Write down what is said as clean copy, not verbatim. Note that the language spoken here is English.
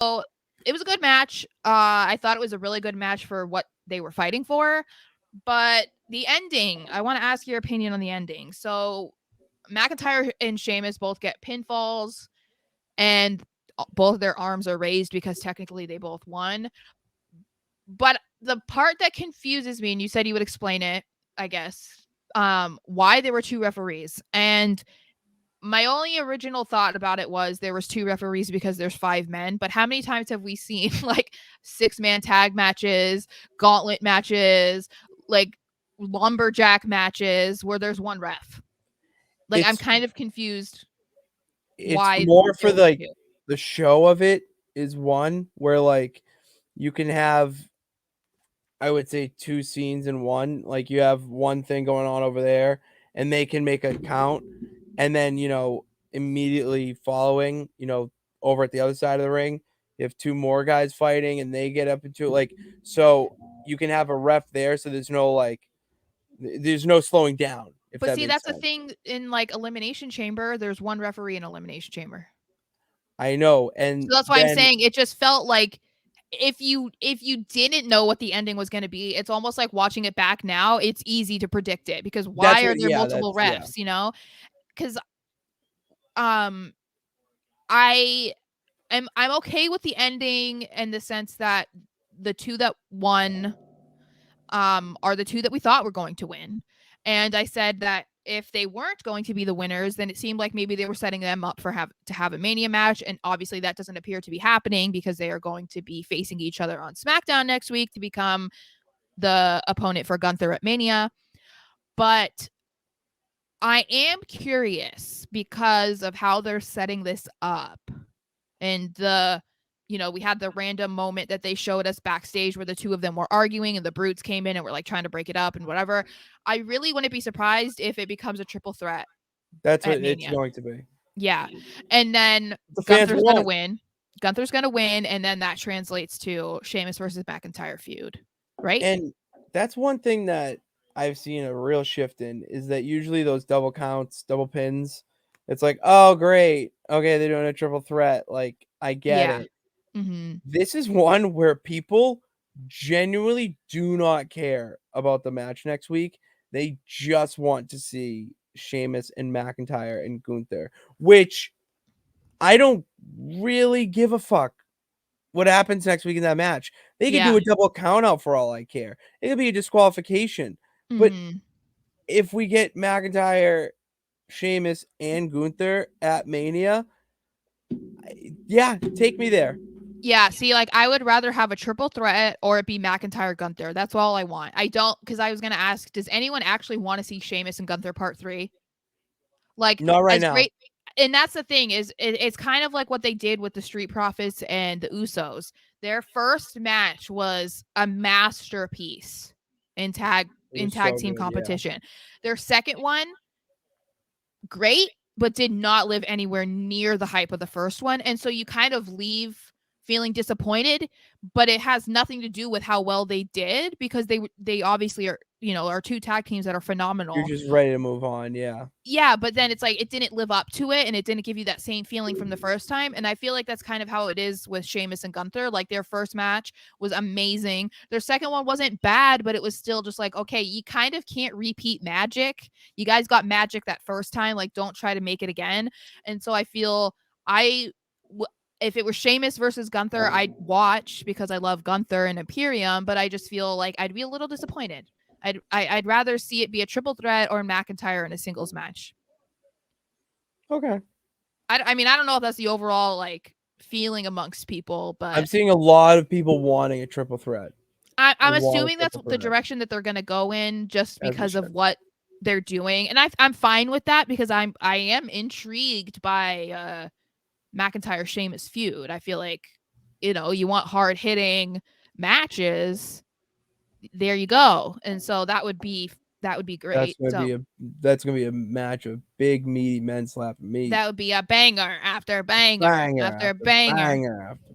So it was a good match. I thought it was a really good match for what they were fighting for. But the ending, I want to ask your opinion on the ending. So McIntyre and Sheamus both get pinfalls, and both their arms are raised because technically they both won. But the part that confuses me, and you said you would explain it, I guess, why there were two referees. And my only original thought about it was there was two referees because there's 5 men, but how many times have we seen like 6-man tag matches, gauntlet matches, like lumberjack matches where there's one ref? Like, I'm It's kind of confused it's why more for there was like two. the show of it is one where like you can have, I would say, two scenes in one. Like you have one thing going on over there and they can make a count, and then immediately following, over at the other side of the ring, you have two more guys fighting and they get up into it, like, so you can have a ref there, so there's no slowing down, if But that see, makes that's the sense. thing in like Elimination Chamber, there's one referee in Elimination Chamber. I know. So And that's why I'm then saying it just felt like if you didn't know what the ending was going to be, it's almost like watching it back now. It's easy to predict it because why that's are what, there yeah, multiple that's, yeah. refs? Because um, I I'm okay with the ending in the sense that the two that won are the two that we thought were going to win. And I said that if they weren't going to be the winners, then it seemed like maybe they were setting them up for to have a Mania match. And obviously that doesn't appear to be happening because they are going to be facing each other on SmackDown next week to become the opponent for Gunther at Mania. But I am curious because of how they're setting this up. And we had the random moment that they showed us backstage where the two of them were arguing and the brutes came in and were like trying to break it up and whatever. I really wouldn't be surprised if it becomes a triple threat That's what at it's Mania. going to be. Yeah. And then The fans Gunther's gonna want. win. Gunther's gonna win, and then that translates to Sheamus versus McIntyre feud. Right? And that's one thing that I've seen a real shift in, is that usually those double counts, double pins, it's like, oh great, okay, they're doing a triple threat. Like, I get Yeah. it. Mm-hmm. This is one where people genuinely do not care about the match next week. They just want to see Sheamus and McIntyre and Gunther, which I don't really give a fuck what happens next week in that match. They could do Yeah. a double count out for all I care. It could be a disqualification. But Mm-hmm. if we get McIntyre, Sheamus, and Gunther at Mania, yeah, take me there. Yeah, see, like I would rather have a triple threat or it be McIntyre Gunther. That's all I want. I don't because I was gonna ask, does anyone actually want to see Sheamus and Gunther part 3? Like Not right as now. great, and that's the thing is it's kind of like what they did with the Street Profits and the Usos. Their first match was a masterpiece in tag It in was tag so team good, yeah. competition. Their second one, great, but did not live anywhere near the hype of the first one. And so you kind of leave feeling disappointed, but it has nothing to do with how well they did because they obviously are two tag teams that are You're phenomenal. just ready to move on, yeah. Yeah, but then it's like it didn't live up to it and it didn't give you that same feeling from the first time. And I feel like that's kind of how it is with Sheamus and Gunther. Like their first match was amazing. Their second one wasn't bad, but it was still just like, okay, you kind of can't repeat magic. You guys got magic that first time. Like, don't try to make it again. And so I feel I if it were Sheamus versus Gunther, I'd watch because I love Gunther and Imperium, but I just feel like I'd be a little disappointed. I'd rather see it be a triple threat or McIntyre in a singles match. Okay. I mean, I don't know if that's the overall like feeling amongst people, I'm but seeing a lot of people wanting a triple threat. A I'm lot of assuming that's triple the threat. direction that they're going to go in just As we because of should. what they're doing, and I'm fine with that because I am intrigued by McIntyre Sheamus feud. I feel like you want hard hitting matches. There you go, and so that would be That's great. gonna So be a that's gonna be a match of big meaty men slapping meat. that would be a banger after banger Banger after after banger. banger after